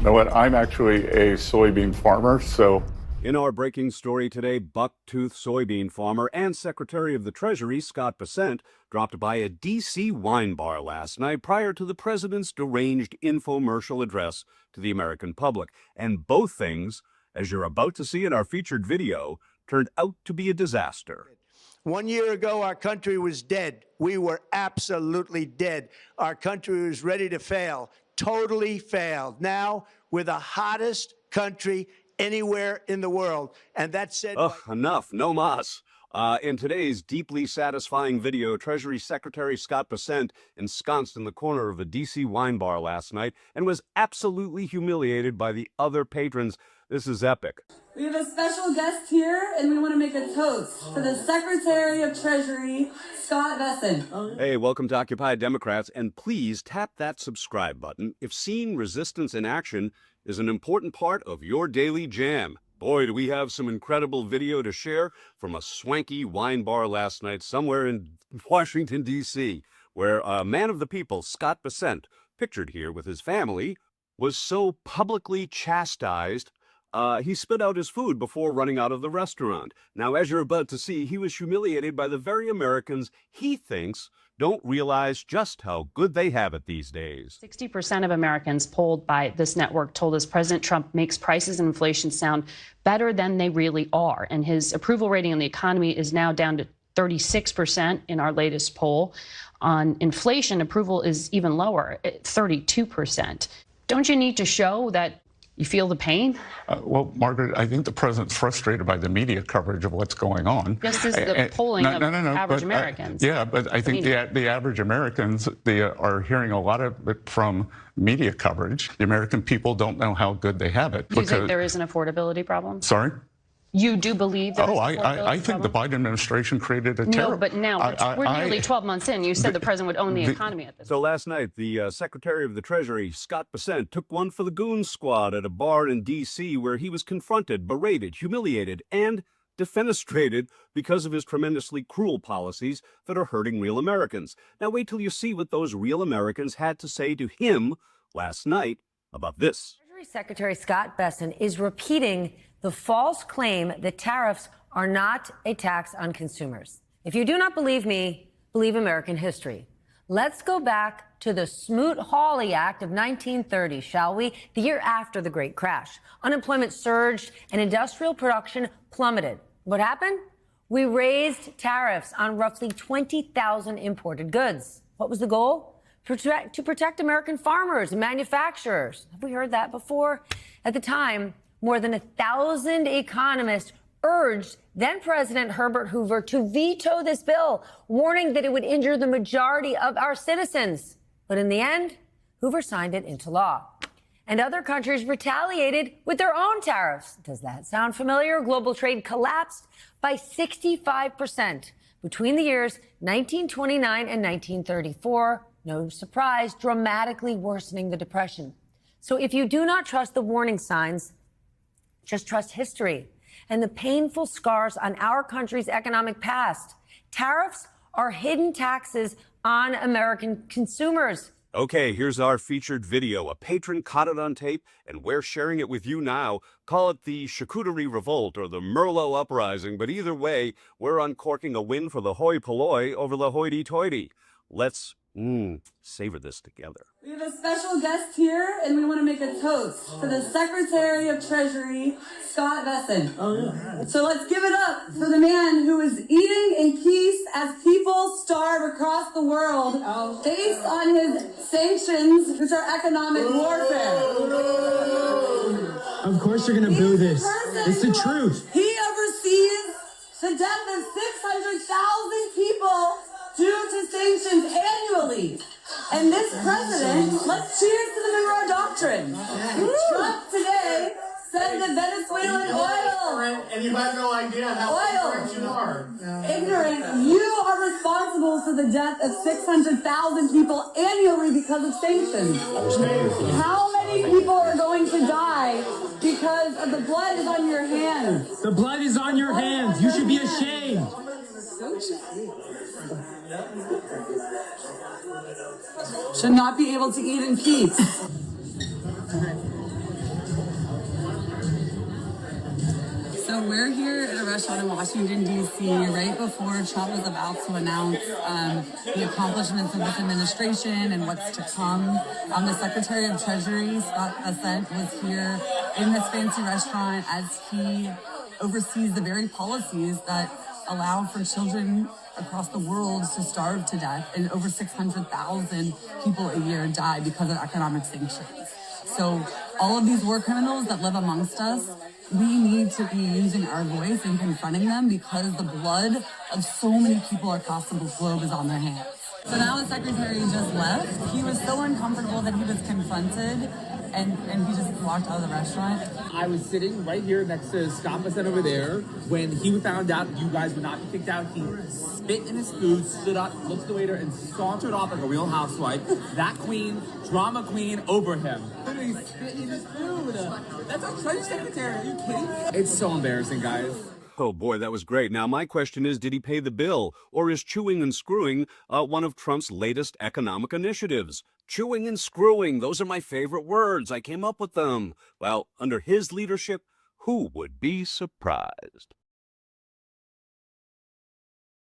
know what? I'm actually a soybean farmer, so. In our breaking story today, buck-tooth soybean farmer and Secretary of the Treasury Scott Bessent dropped by a D.C. wine bar last night prior to the president's deranged infomercial address to the American public. And both things, as you're about to see in our featured video, turned out to be a disaster. 1 year ago, our country was dead. We were absolutely dead. Our country was ready to fail, totally failed. Now, we're the hottest country anywhere in the world. And that said... Ugh, enough, no mas. In today's deeply satisfying video, Treasury Secretary Scott Bessent ensconced in the corner of a D.C. wine bar last night and was absolutely humiliated by the other patrons. This is epic. We have a special guest here, and we want to make a toast for the Secretary of Treasury, Scott Bessent. Hey, welcome to Occupy Democrats, and please tap that subscribe button if seeing resistance in action is an important part of your daily jam. Boy, do we have some incredible video to share from a swanky wine bar last night somewhere in Washington, D.C., where a man of the people, Scott Bessent, pictured here with his family, was so publicly chastised he spit out his food before running out of the restaurant. Now, as you're about to see, he was humiliated by the very Americans he thinks don't realize just how good they have it these days. 60% of Americans polled by this network told us President Trump makes prices and inflation sound better than they really are. And his approval rating on the economy is now down to 36% in our latest poll. On inflation, approval is even lower, at 32%. Don't you need to show that you feel the pain? Well, Margaret, I think the president's frustrated by the media coverage of what's going on. This is the polling of average Americans. Yeah, but I think the average Americans, they are hearing a lot of it from media coverage. The American people don't know how good they have it. Do you think there is an affordability problem? Sorry? You do believe that? I think the Biden administration created a terror. No, but now we're nearly 12 months in. You said the president would own the economy at this point. So last night, the Secretary of the Treasury, Scott Bessent, took one for the goon squad at a bar in D.C. where he was confronted, berated, humiliated, and defenestrated because of his tremendously cruel policies that are hurting real Americans. Now wait till you see what those real Americans had to say to him last night about this. Treasury Secretary Scott Bessent is repeating the false claim that tariffs are not a tax on consumers. If you do not believe me, believe American history. Let's go back to the Smoot-Hawley Act of 1930, shall we? The year after the Great Crash. Unemployment surged and industrial production plummeted. What happened? We raised tariffs on roughly 20,000 imported goods. What was the goal? To protect American farmers and manufacturers. Have we heard that before? At the time, more than 1,000 economists urged then-President Herbert Hoover to veto this bill, warning that it would injure the majority of our citizens. But in the end, Hoover signed it into law. And other countries retaliated with their own tariffs. Does that sound familiar? Global trade collapsed by 65% between the years 1929 and 1934. No surprise, dramatically worsening the Depression. So if you do not trust the warning signs, just trust history and the painful scars on our country's economic past. Tariffs are hidden taxes on American consumers. Okay, here's our featured video. A patron caught it on tape, and we're sharing it with you now. Call it the charcuterie revolt or the Merlot uprising, but either way, we're uncorking a win for the hoi polloi over the hoity-toity. Let's savor this together. We have a special guest here, and we want to make a toast for the Secretary of Treasury, Scott Bessent. So let's give it up for the man who is eating in peace as people starve across the world based on his sanctions, which are economic warfare. Of course you're going to boo this. It's the truth. He oversees the death of 600,000 people due to sanctions annually. And this president, let's cheers to the Monroe Doctrine. Trump today said that Venezuelan oil. And you have no idea how ignorant you are. Ignorant. You are responsible for the death of 600,000 people annually because of sanctions. How many people are going to die because of the blood is on your hands? The blood is on your hands. You should be ashamed. Should not be able to eat in peace. So we're here at a restaurant in Washington, D.C., right before Trump was about to announce the accomplishments of this administration and what's to come. The Secretary of Treasury, Scott Bessent, was here in this fancy restaurant as he oversees the very policies that allow for children across the world to starve to death, and over 600,000 people a year die because of economic sanctions. So all of these war criminals that live amongst us, we need to be using our voice and confronting them because the blood of so many people across the globe is on their hands. So now the secretary just left. He was so uncomfortable that he was confronted and he just walked out of the restaurant. I was sitting right here next to Scott Bessent over there. When he found out you guys would not be kicked out, he spit in his food, stood up, looked at the waiter, and sauntered off like a real housewife. That queen, drama queen, over him. Literally spit in his food. That's our Treasury Secretary. Are you kidding me? It's so embarrassing, guys. Oh boy, that was great. Now my question is, did he pay the bill? Or is chewing and screwing one of Trump's latest economic initiatives? Chewing and screwing, those are my favorite words. I came up with them. Well, under his leadership, who would be surprised?